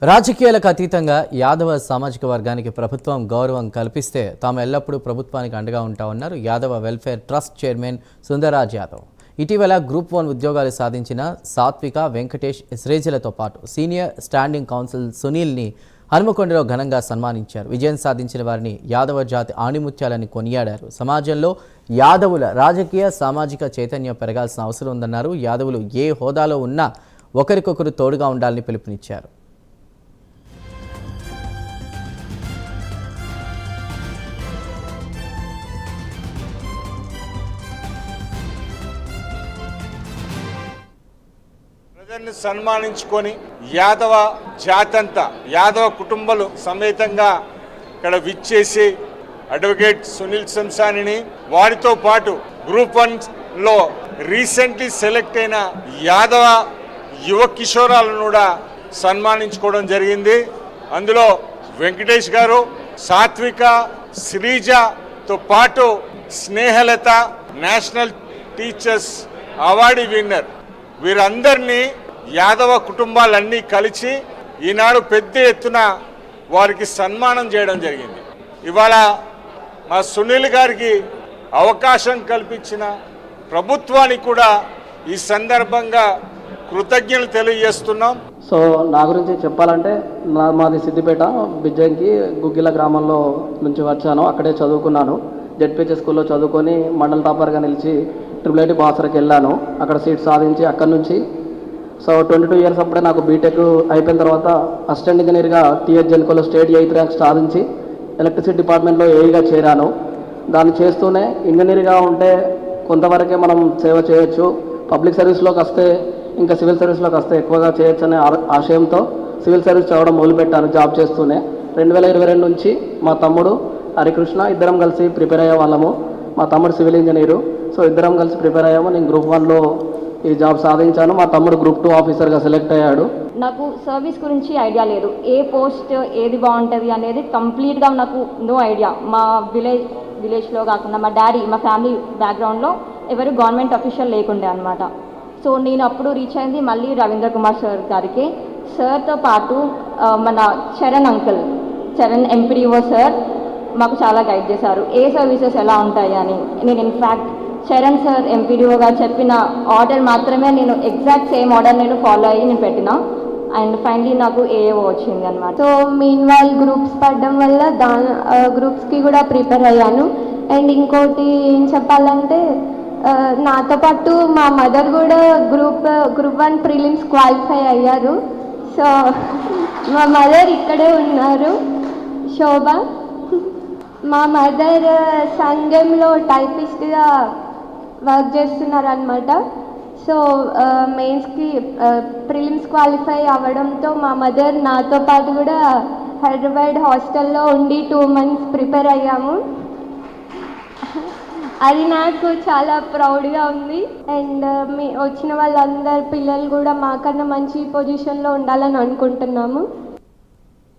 రాజకీయాలకు అతీతంగా యాదవ సామాజిక వర్గానికి ప్రభుత్వం గౌరవం కల్పిస్తే తాము ఎల్లప్పుడూ ప్రభుత్వానికి అండగా ఉంటామన్నారు Yadava welfare trust chairman Sundarraj Yadav. ఇటీవల గ్రూప్ 1 ఉద్యోగాలు సాధించిన సాత్విక, వెంకటేష్ శ్రేజలతో పాటు సీనియర్ స్టాండింగ్ కౌన్సిల్ సునీల్ని హనుమకొండలో ఘనంగా సన్మానించారు. విజయం సాధించిన వారిని యాదవ జాతి ఆణిముత్యాలని కొనియాడారు. సమాజంలో యాదవుల రాజకీయ సామాజిక చైతన్యం పెరగాల్సిన అవసరం ఉందన్నారు. యాదవులు ఏ హోదాలో ఉన్నా ఒకరికొకరు తోడుగా ఉండాలని పిలుపునిచ్చారు. ప్రజల్ని సన్మానించుకొని యాదవ జాతంతా యాదవ కుటుంబాలు సమేతంగా ఇక్కడ విచ్చేసి అడ్వకేట్ సునీల్ శంసానిని వారితో పాటు గ్రూప్ 1లో రీసెంట్లీ సెలెక్ట్ అయిన యాదవ యువ కిషోరాలను కూడా సన్మానించుకోవడం జరిగింది. అందులో వెంకటేష్ గారు, సాత్విక, శ్రీజతో పాటు Snehalatha national teachers award winner వీరందరినీ యాదవ కుటుంబాలన్నీ కలిసి ఈనాడు పెద్ద ఎత్తున వారికి సన్మానం చేయడం జరిగింది. ఇవాళ మా సునీల్ గారికి అవకాశం కల్పించిన ప్రభుత్వానికి కూడా ఈ సందర్భంగా కృతజ్ఞతలు తెలియజేస్తున్నాం. సో నా గురించి చెప్పాలంటే మాది సిద్దిపేట బిజ్జంకి గుగ్గిల గ్రామంలో నుంచి వచ్చాను. అక్కడే చదువుకున్నాను. జెడ్పీహెచ్ స్కూల్లో చదువుకొని మండల టాపర్గా నిలిచి ట్రిపుల్ బాసర్కి వెళ్ళాను. అక్కడ సీట్ సాధించి అక్కడి నుంచి 22 ఇయర్స్ అప్పుడే నాకు బీటెక్ అయిపోయిన తర్వాత అసిస్టెంట్ ఇంజనీర్గా టీహెచ్ జెన్కోలో స్టేట్ 8th ర్యాంక్ సాధించి ఎలక్ట్రిసిటీ డిపార్ట్మెంట్లో ఏఈగా చేరాను. దాన్ని చేస్తూనే ఇంజనీర్గా ఉంటే కొంతవరకే మనం సేవ చేయొచ్చు, పబ్లిక్ సర్వీస్లోకి వస్తే ఇంకా సివిల్ సర్వీస్లోకి వస్తే ఎక్కువగా చేయొచ్చు అనే ఆశయంతో సివిల్ సర్వీస్ చదవడం మొదలుపెట్టాను. జాబ్ చేస్తూనే 2022 నుంచి మా తమ్ముడు హరికృష్ణ ఇద్దరం కలిసి ప్రిపేర్ అయ్యే వాళ్ళము. మా తమ్ముడు సివిల్ ఇంజనీరు. సో ఇద్దరం కలిసి ప్రిపేర్ అయ్యాము. నేను గ్రూప్ 1లో ఈ జాబ్ సాధించాను. మా తమ్ముడు గ్రూప్ 2 ఆఫీసర్గా సెలెక్ట్ అయ్యాడు. నాకు సర్వీస్ గురించి ఐడియా లేదు. ఏ పోస్ట్ ఏది బాగుంటుంది అనేది కంప్లీట్గా నాకు నో ఐడియా. మా విలేజ్లో కాకుండా మా డాడీ మా ఫ్యామిలీ బ్యాక్గ్రౌండ్లో ఎవరు గవర్నమెంట్ అఫీషియల్ లేకుండే అనమాట. సో నేను అప్పుడు రీచ్ అయింది మళ్ళీ రవీంద్ర కుమార్ సార్ గారికి. సార్తో పాటు మన Charan uncle, Charan MPDO sir మాకు చాలా గైడ్ చేశారు ఏ సర్వీసెస్ ఎలా ఉంటాయి అని. నేను ఇన్ఫ్యాక్ట్ చరణ్ సార్ ఎంపీడీఓ గారు చెప్పిన ఆర్డర్ మాత్రమే నేను ఎగ్జాక్ట్ సేమ్ ఆర్డర్ నేను ఫాలో అయ్యి నేను పెట్టిన. అండ్ ఫైనలీ నాకు ఏఏఓ వచ్చింది అనమాట. సో మీన్ వైల్ గ్రూప్స్ పడడం వల్ల గ్రూప్స్కి కూడా ప్రిపేర్ అయ్యాను. అండ్ ఇంకోటి ఏం చెప్పాలంటే నాతో పాటు మా మదర్ కూడా గ్రూప్ 1 ప్రిలిమ్స్ క్వాలిఫై అయ్యారు. సో మా మదర్ ఇక్కడే ఉన్నారు, శోభ. మా మదర్ సంఘంలో టైపిస్ట్గా వర్క్ చేస్తున్నారు అనమాట. సో మెయిన్స్కి ప్రిలిమ్స్ క్వాలిఫై అవ్వడంతో మా మదర్ నాతో పాటు కూడా హైదరాబాద్ హాస్టల్లో ఉండి 2 months ప్రిపేర్ అయ్యాము. అది నాకు చాలా ప్రౌడ్గా ఉంది. అండ్ వచ్చిన వాళ్ళందరి పిల్లలు కూడా మాకన్నా మంచి పొజిషన్లో ఉండాలని అనుకుంటున్నాము.